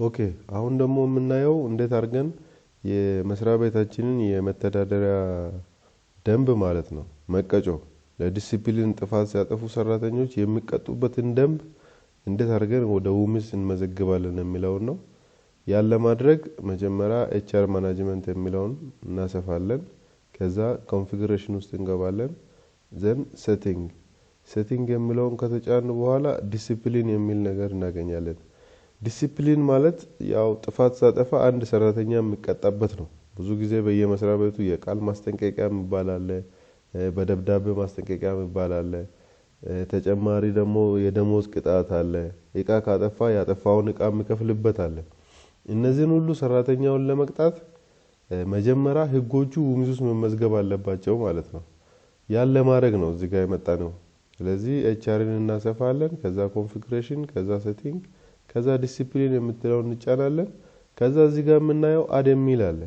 ኦኬ አሁን ደግሞ የምናየው እንዴት አድርገን የመስሪያ ቤታችንን የመተዳደሪያ ደንብ ማለት ነው መቀጮ ለዲሲፕሊን ጥፋት ሲያጠፉ ሰራተኞች የሚቀጡበትን ደንብ እንዴት አድርገን ወደ ውምስ እንመዘግባለን የሚለው ነው። ያለ ማድረግ መጀመሪያ ኤችአር ማኔጅመንት የሚለውን እናሰፋለን። ከዛ ኮንፊግሬሽን ውስጥ እንገባለን። ዘን ሴቲንግ የሚለውን ከተጫን በኋላ ዲሲፕሊን የሚል ነገር እናገኛለን። ዲሲፕሊን ማለት ያው ጥፋት ሳጠፋ አንድ ሰራተኛ የሚቀጣበት ነው። ብዙ ጊዜ በየመስሪያ ቤቱ የቃል ማስጠንቀቂያ ይባላል፣ በደብዳቤ ማስጠንቀቂያ ይባላል። ተጨማሪ ደግሞ የደሞዝ ቅጣት አለ። እቃ ካጠፋ ያጠፋውን እቃ የሚከፍልበት አለ። እነዚህን ሁሉ ሰራተኛውን ለመቅጣት መጀመሪያ ህጎቹ ውምስ መመዝገብ አለባቸው ማለት ነው። ያለ ማድረግ ነው እዚህ ጋር የመጣ ነው። ስለዚህ ኤችአርን እናሰፋለን። ከዛ ኮንፊግሬሽን፣ ከዛ ሴቲንግ፣ ከዛ ዲሲፕሊን የምትለውን እንጫናለን። ከዛ እዚህ ጋር የምናየው አድ የሚል አለ።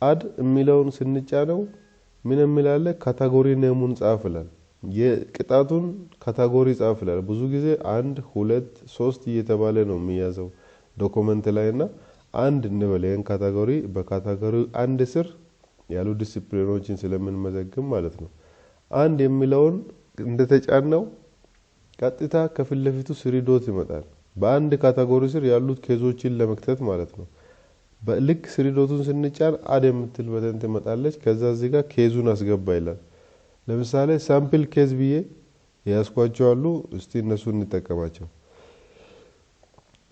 አድ የሚለውን ስንጫነው ምን የሚል አለ? ካታጎሪ ኔሙን ጻፍላል። የቅጣቱን ካታጎሪ ጻፍላል። ብዙ ጊዜ 1 2 3 እየተባለ ነው የሚያዘው ዶክመንት ላይና አንድ እንበለን ካታጎሪ በካታጎሪ አንድ ስር ያሉ ዲሲፕሊኖችን ስለምንመዘግብ ማለት ነው። አንድ የሚለውን እንደተጫነው ቀጥታ ከፊት ለፊቱ ስሪ ዶት ይመጣል። በአንድ ካታጎሪ ስር ያሉት ኬዞችን ለመክተት ማለት ነው። በልክ ስሪ ዶቱን ስንጫን አድ የምትል በተን ትመጣለች። ከዛ እዚህ ጋር ኬዙን አስገባ ይላል። ለምሳሌ ሳምፕል ኬዝ ብዬ ያስኳቸው አሉ። እስቲ እነሱን እንጠቀማቸው።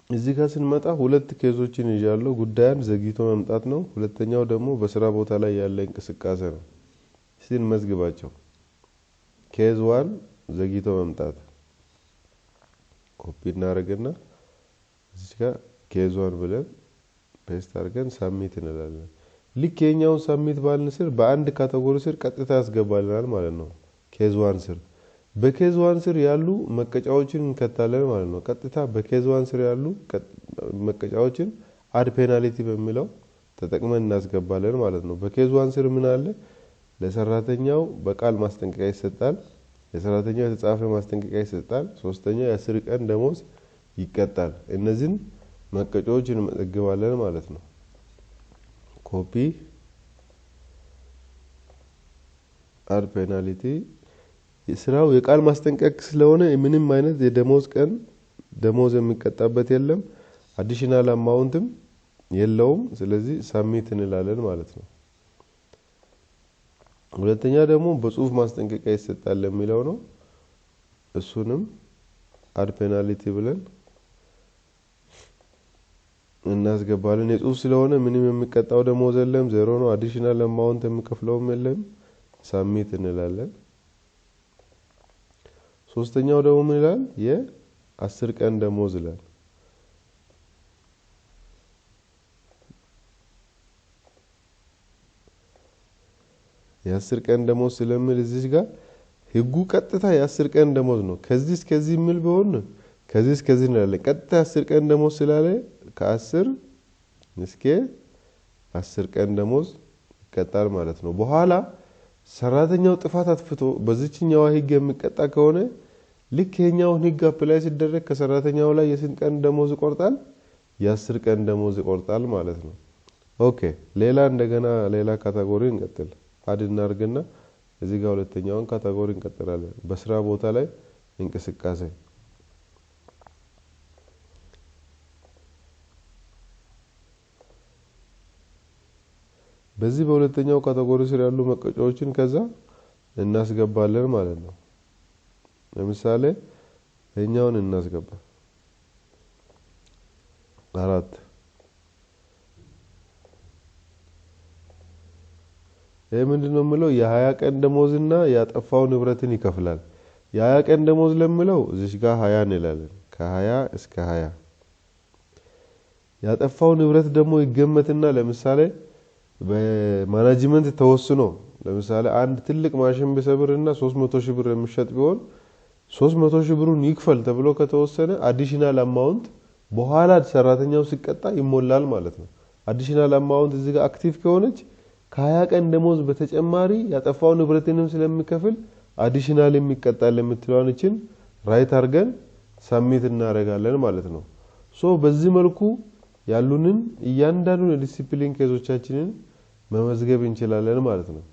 እዚህ ጋር ስንመጣ ሁለት ኬዞችን ይዣለሁ። ጉዳያን ዘግይቶ መምጣት ነው። ሁለተኛው ደግሞ በስራ ቦታ ላይ ያለ እንቅስቃሴ ነው። እስቲ እንመዝግባቸው። ኬዝ 1 ዘግይቶ መምጣት ኮፒ እናደርግና እዚህ ጋር ኬዝ 1 ብለን ፔስት አድርገን ሳብሚት እንላለን። ልክ የኛውን ሳብሚት ባልን ስር በአንድ ካታጎሪ ስር ቀጥታ ያስገባልናል ማለት ነው። ኬዝ 1 ስር በኬዝ 1 ስር ያሉ መቀጫዎችን እንከታለን ማለት ነው። ቀጥታ በኬዝ 1 ስር ያሉ መቀጫዎችን አድ ፔናልቲ በሚለው ተጠቅመን እናስገባለን ማለት ነው። በኬዝ 1 ስር ምን አለ? ለሰራተኛው በቃል ማስጠንቀቂያ ይሰጣል። ለሰራተኛው የተጻፈ ማስጠንቀቂያ ይሰጣል። ሶስተኛው የ10 ቀን ደሞዝ ይቀጣል። እነዚህን መቀጫዎችን እንመዘግባለን ማለት ነው። ኮፒ አድ ፔናልቲ ስራው የቃል ማስጠንቀቂያ ስለሆነ ምንም አይነት የደሞዝ ቀን ደሞዝ የሚቀጣበት የለም። አዲሽናል አማውንትም የለውም። ስለዚህ ሳብሚት እንላለን ማለት ነው። ሁለተኛ ደግሞ በጽሁፍ ማስጠንቀቂያ ይሰጣል የሚለው ነው። እሱንም አድ ፔናልቲ ብለን እናስገባለን። የጽሁፍ ስለሆነ ምንም የሚቀጣው ደሞዝ የለም፣ ዜሮ ነው። አዲሽናል አማውንት የሚከፍለውም የለም። ሳብሚት እንላለን። ሶስተኛው ደግሞ ምን ይላል? የ10 ቀን ደሞዝ ይላል። የ10 ቀን ደሞዝ ስለሚል እዚህ ጋር ህጉ ቀጥታ የ10 ቀን ደሞዝ ነው። ከዚህ እስከዚህ የሚል ቢሆን ከዚህ እስከዚህ እንላለን። ቀጥታ 10 ቀን ደሞዝ ስላለ ከ10 እስከ 10 ቀን ደሞዝ ይቀጣል ማለት ነው። በኋላ ሰራተኛው ጥፋት አጥፍቶ በዚህኛው ህግ የሚቀጣ ከሆነ ልክ የኛውን ህግ አፕላይ ሲደረግ ከሰራተኛው ላይ የስንት ቀን ደሞዝ ይቆርጣል? የ10 ቀን ደሞዝ ይቆርጣል ማለት ነው። ኦኬ ሌላ እንደገና ሌላ ካታጎሪ እንቀጥል። አድ እናርግና እዚህ ጋር ሁለተኛውን ካታጎሪ እንቀጥላለን። በስራ ቦታ ላይ እንቅስቃሴ በዚህ በሁለተኛው ካታጎሪ ስር ያሉ መቀጫዎችን ከዛ እናስገባለን ማለት ነው። ለምሳሌ እኛውን እናስገባ 4 ምንድነው የሚለው? የ20 ቀን ደሞዝና ያጠፋው ንብረትን ይከፍላል። የ20 ቀን ደሞዝ ለምለው እዚህ ጋር 20 እንላለን። ከ20 እስከ 20 ያጠፋው ንብረት ደግሞ ይገመትና ለምሳሌ በማኔጅመንት ተወስኖ ለምሳሌ አንድ ትልቅ ማሽን ቢሰብርና 300 ሺህ ብር የሚሸጥ ቢሆን 300 ሺህ ብሩን ይክፈል ተብሎ ከተወሰነ አዲሽናል አማውንት በኋላ ሰራተኛው ሲቀጣ ይሞላል ማለት ነው። አዲሽናል አማውንት እዚህ ጋር አክቲቭ ከሆነች ከ20 ቀን ደሞዝ በተጨማሪ ያጠፋው ንብረትንም ስለሚከፍል አዲሽናል የሚቀጣል የምትለዋንችን ራይት አድርገን ሳብሚት እናደርጋለን ማለት ነው። ሶ በዚህ መልኩ ያሉንን እያንዳንዱን ዲሲፕሊን ኬዞቻችንን መመዝገብ እንችላለን ማለት ነው